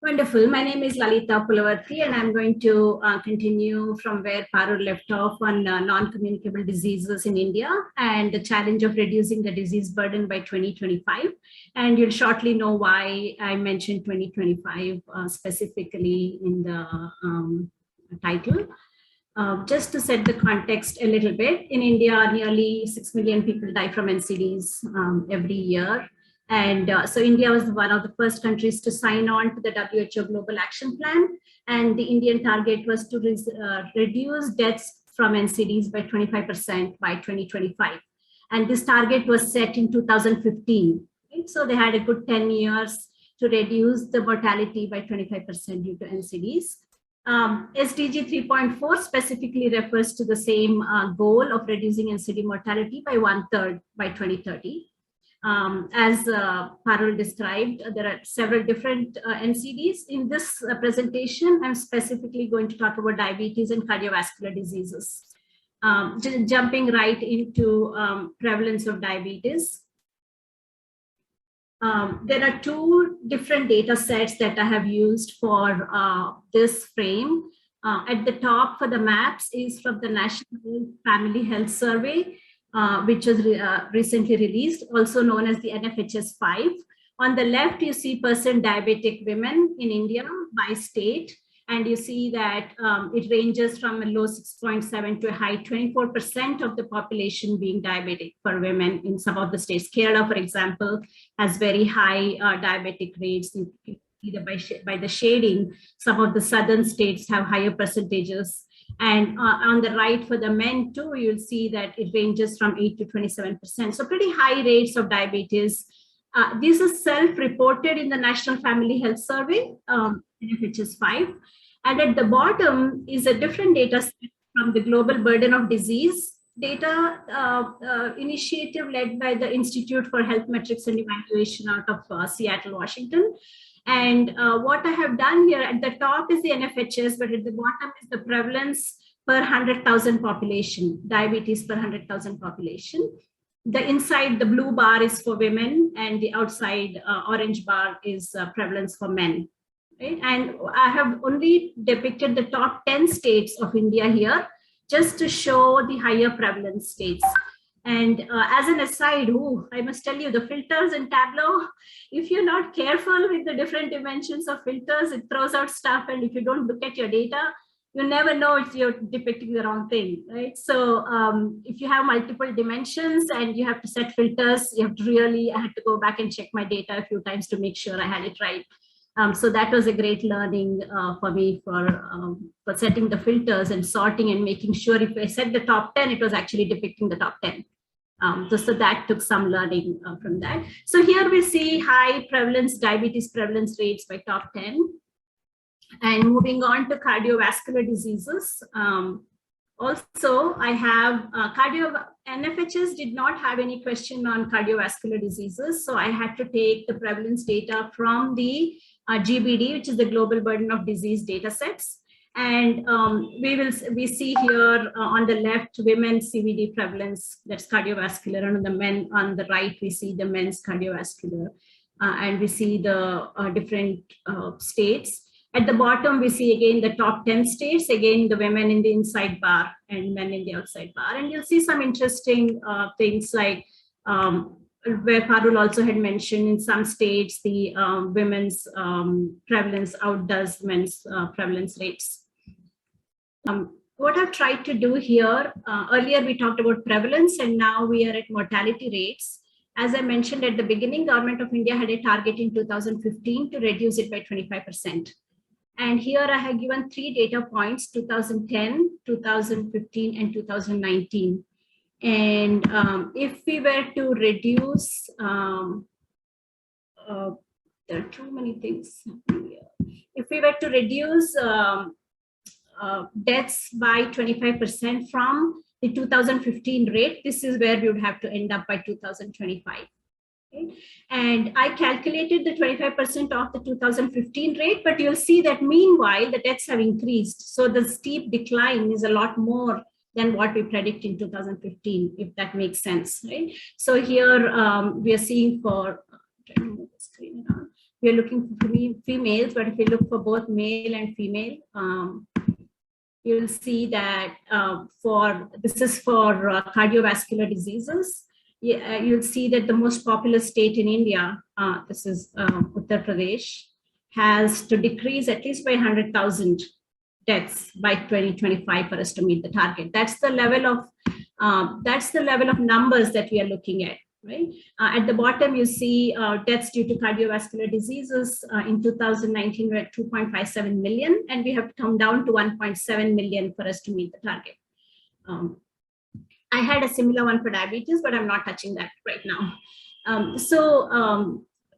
Wonderful. My name is Lalita Pulavarti, and I'm going to continue from where Parul left off on non-communicable diseases in India and the challenge of reducing the disease burden by 2025. And you'll shortly know why I mentioned 2025 specifically in the title. Just to set the context a little bit, in India, nearly 6 million people die from NCDs every year. And so India was one of the first countries to sign on to the WHO Global Action Plan. And the Indian target was to reduce deaths from NCDs by 25% by 2025. And this target was set in 2015. Right? So they had a good 10 years to reduce the mortality by 25% due to NCDs. SDG 3.4 specifically refers to the same goal of reducing NCD mortality by 1/3 by 2030. As Parul described, there are several different NCDs. In this presentation, I'm specifically going to talk about diabetes and cardiovascular diseases. Jumping right into prevalence of diabetes. There are two different data sets that I have used for this frame. At the top for the maps is from the National Family Health Survey, which was recently released, also known as the NFHS5. On the left, you see percent diabetic women in India by state, and you see that it ranges from a low 6.7 to a high 24% of the population being diabetic for women in some of the states. Kerala, for example, has very high diabetic rates. Either by the shading, some of the southern states have higher percentages. And on the right for the men too, you'll see that it ranges from 8 to 27%. So pretty high rates of diabetes. This is self-reported in the National Family Health Survey, NFHS5. And at the bottom is a different data set from the Global Burden of Disease data initiative led by the Institute for Health Metrics and Evaluation out of Seattle, Washington. And what I have done here at the top is the NFHS, but at the bottom is the prevalence per 100,000 population, diabetes per 100,000 population. The inside, the blue bar is for women, and the outside orange bar is prevalence for men. Right? And I have only depicted the top 10 states of India here, just to show the higher prevalence states. And as an aside, I must tell you, the filters in Tableau, if you're not careful with the different dimensions of filters, it throws out stuff. And if you don't look at your data, you never know if you're depicting the wrong thing, right? So if you have multiple dimensions and you have to set filters, you have to really, I had to go back and check my data a few times to make sure I had it right. So that was a great learning for me for setting the filters and sorting and making sure if I set the top 10, it was actually depicting the top 10. So that took some learning from that. So here we see high prevalence, diabetes prevalence rates by top 10. And moving on to cardiovascular diseases. Also, I have NFHS did not have any question on cardiovascular diseases. So I had to take the prevalence data from the GBD, which is the Global Burden of Disease data sets. And we see here on the left, women's CVD prevalence, that's cardiovascular, and on the men on the right, we see the men's cardiovascular, and we see the different states. At the bottom, we see again the top 10 states, again the women in the inside bar and men in the outside bar. And you'll see some interesting things like where Parul also had mentioned in some states, the women's prevalence outdoes men's prevalence rates. What I've tried to do here, earlier we talked about prevalence and now we are at mortality rates. As I mentioned at the beginning, Government of India had a target in 2015 to reduce it by 25%. And here I have given 3 data points, 2010, 2015, and 2019. And if we were to reduce, there are too many things here. If we were to reduce deaths by 25% from the 2015 rate, this is where we would have to end up by 2025. Okay. And I calculated the 25% of the 2015 rate, but you'll see that meanwhile, the deaths have increased. So the steep decline is a lot more than what we predict in 2015, if that makes sense, right? So here we are seeing for, we are looking for females, but if you look for both male and female, you'll see that this is for cardiovascular diseases. You'll see that the most populous state in India, this is Uttar Pradesh, has to decrease at least by 100,000 deaths by 2025 for us to meet the target. That's the level of numbers that we are looking at. Right? At the bottom, you see deaths due to cardiovascular diseases. In 2019, we're at 2.57 million, and we have come down to 1.7 million for us to meet the target. I had a similar one for diabetes, but I'm not touching that right now.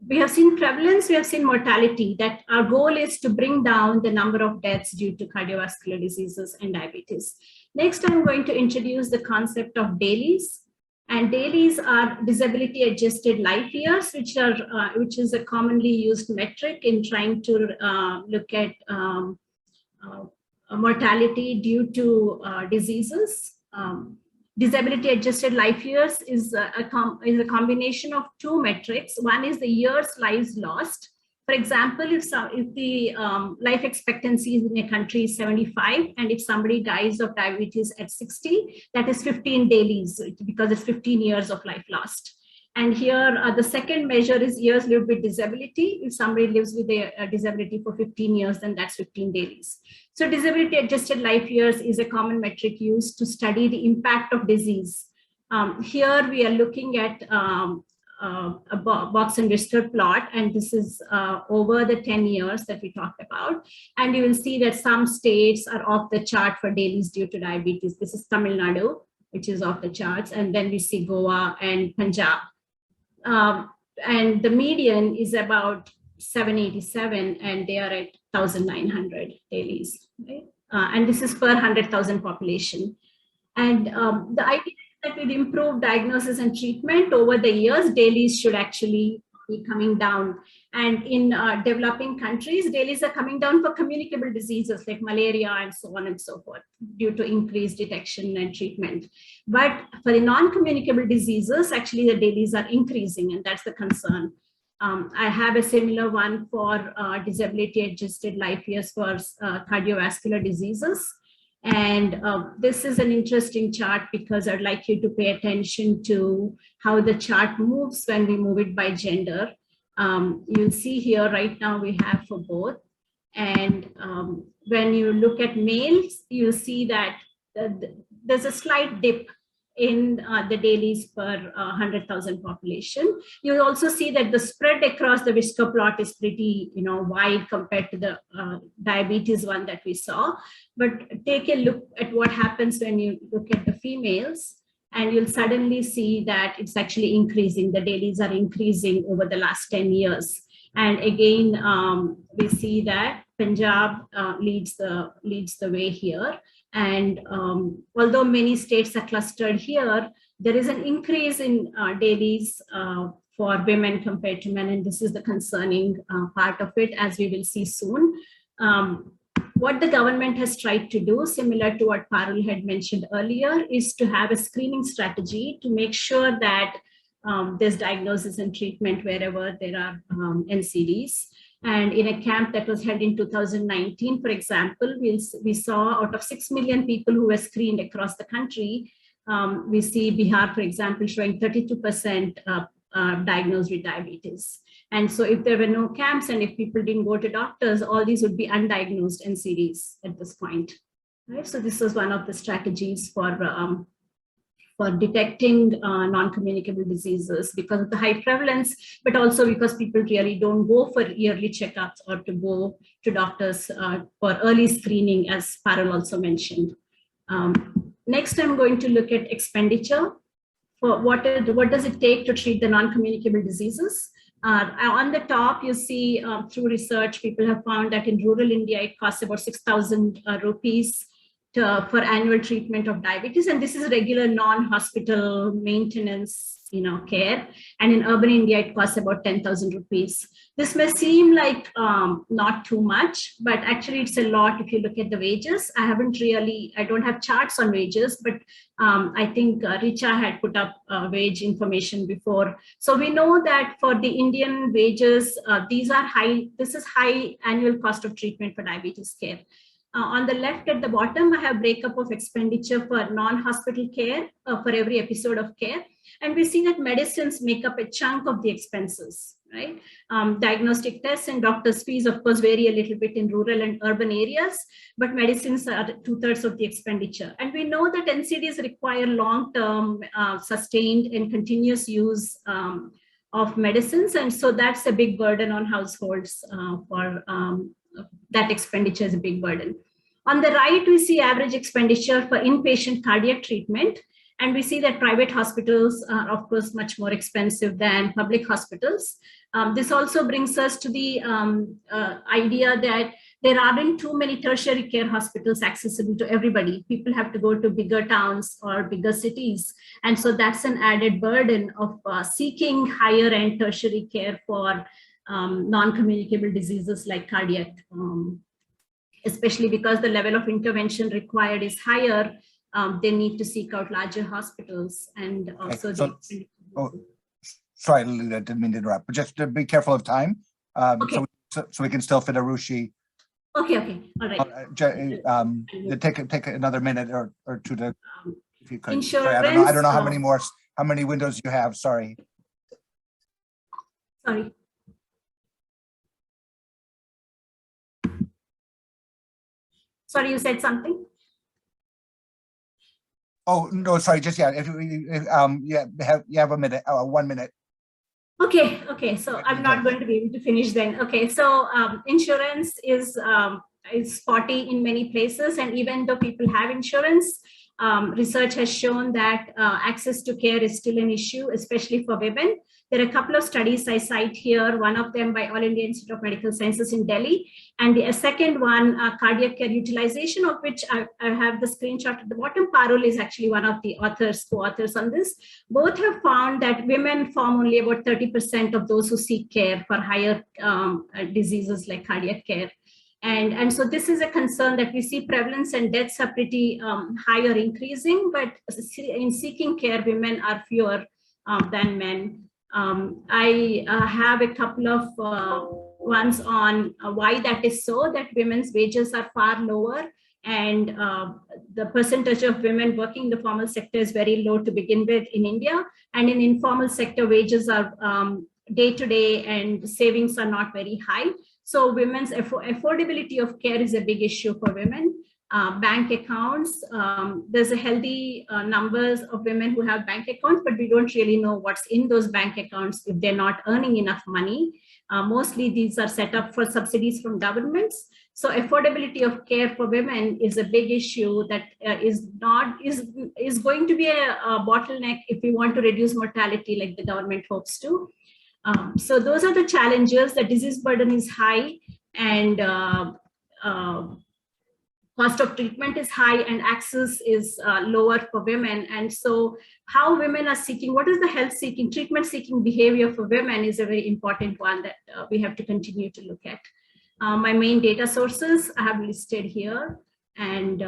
We have seen prevalence, we have seen mortality, that our goal is to bring down the number of deaths due to cardiovascular diseases and diabetes. Next, I'm going to introduce the concept of DALYs. And DALYs are disability adjusted life years, which is a commonly used metric in trying to look at mortality due to diseases. Disability adjusted life years is a combination of two metrics. One is the years lives lost. For example, if the life expectancy in a country is 75, and if somebody dies of diabetes at 60, that is 15 DALYs, because it's 15 years of life lost. And here, the second measure is years lived with disability. If somebody lives with a disability for 15 years, then that's 15 DALYs. So disability adjusted life years is a common metric used to study the impact of disease. Here we are looking at a box and whisker plot, and this is over the 10 years that we talked about. And you will see that some states are off the chart for DALYs due to diabetes. This is Tamil Nadu, which is off the charts. And then we see Goa and Punjab. And the median is about 787, and they are at 1,900 DALYs. Right? And this is per 100,000 population. And the idea that with improved diagnosis and treatment over the years, DALYs should actually be coming down. And in developing countries, DALYs are coming down for communicable diseases like malaria and so on and so forth, due to increased detection and treatment. But for the non-communicable diseases, actually the DALYs are increasing, and that's the concern. I have a similar one for disability adjusted life years for cardiovascular diseases. And this is an interesting chart because I'd like you to pay attention to how the chart moves when we move it by gender. You'll see here right now we have for both. And when you look at males, you see that there's a slight dip in the DALYs per 100,000 population. You'll also see that the spread across the whisker plot is pretty wide compared to the diabetes one that we saw. But take a look at what happens when you look at the females, and you'll suddenly see that it's actually increasing. The DALYs are increasing over the last 10 years. And again, we see that Punjab leads the way here. And although many states are clustered here, there is an increase in DALYs for women compared to men. And this is the concerning part of it, as we will see soon. What the government has tried to do, similar to what Parul had mentioned earlier, is to have a screening strategy to make sure that there's diagnosis and treatment wherever there are NCDs. And in a camp that was held in 2019, for example, we saw out of 6 million people who were screened across the country, we see Bihar, for example, showing 32% diagnosed with diabetes. And so if there were no camps and if people didn't go to doctors, all these would be undiagnosed NCDs at this point. Right? So this was one of the strategies for detecting non-communicable diseases because of the high prevalence, but also because people really don't go for yearly checkups or to go to doctors for early screening, as Parul also mentioned. Next, I'm going to look at expenditure. For what does it take to treat the non-communicable diseases? On the top, you see through research, people have found that in rural India, it costs about 6,000 rupees for annual treatment of diabetes, and this is regular non-hospital maintenance care, and in urban India it costs about 10,000 rupees. This may seem like not too much, but actually it's a lot if you look at the wages. I don't have charts on wages, but I think Richa had put up wage information before. So we know that for the Indian wages, these are high. This is high annual cost of treatment for diabetes care. On the left at the bottom, I have breakup of expenditure for non-hospital care for every episode of care. And we see that medicines make up a chunk of the expenses, right? Diagnostic tests and doctors' fees, of course, vary a little bit in rural and urban areas, but medicines are 2/3 of the expenditure. And we know that NCDs require long-term, sustained and continuous use of medicines. And so that's a big burden on households that expenditure is a big burden. On the right, we see average expenditure for inpatient cardiac treatment. And we see that private hospitals are, of course, much more expensive than public hospitals. This also brings us to the idea that there aren't too many tertiary care hospitals accessible to everybody. People have to go to bigger towns or bigger cities. And so that's an added burden of seeking higher end tertiary care for non-communicable diseases like cardiac, especially because the level of intervention required is higher. They need to seek out larger hospitals, and also sorry, Lalita, didn't mean to interrupt, but just to be careful of time, okay. so we can still fit Arushi. Okay, all right. Take another minute or two to, if you could. Insurance, sorry, I don't know how many windows you have. Sorry. Sorry, you said something? Oh, no, sorry, just, yeah, if you have a minute, 1 minute. Okay, so I'm not going to be able to finish then. Okay, so insurance is spotty in many places, and even though people have insurance, research has shown that access to care is still an issue, especially for women. There are a couple of studies I cite here, one of them by All India Institute of Medical Sciences in Delhi, and the second one, cardiac care utilization, of which I have the screenshot at the bottom. Parul is actually one of the co-authors on this. Both have found that women form only about 30% of those who seek care for higher diseases like cardiac care. And so this is a concern that we see prevalence and deaths are pretty high or increasing, but in seeking care, women are fewer than men. I have a couple of ones on why that is so, that women's wages are far lower, and the percentage of women working in the formal sector is very low to begin with in India, and in informal sector wages are day-to-day and savings are not very high. So women's affordability of care is a big issue for women. Bank accounts, there's a healthy numbers of women who have bank accounts, but we don't really know what's in those bank accounts if they're not earning enough money. Mostly these are set up for subsidies from governments. So affordability of care for women is a big issue that is going to be a bottleneck if we want to reduce mortality like the government hopes to. So those are the challenges. The disease burden is high, and cost of treatment is high, and access is lower for women. And so how women are seeking, what is the health seeking, treatment seeking behavior for women is a very important one that we have to continue to look at. My main data sources I have listed here, and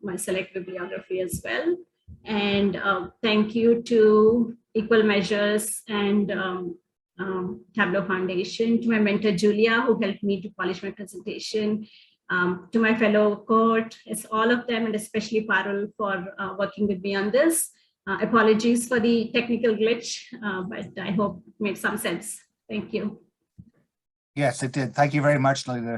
my select bibliography as well. And thank you to Equal Measures and Tableau Foundation, to my mentor Julia, who helped me to polish my presentation, to my fellow cohort, it's all of them, and especially Parul for working with me on this. Apologies for the technical glitch, but I hope it made some sense. Thank you. Yes, it did. Thank you very much, Lalita.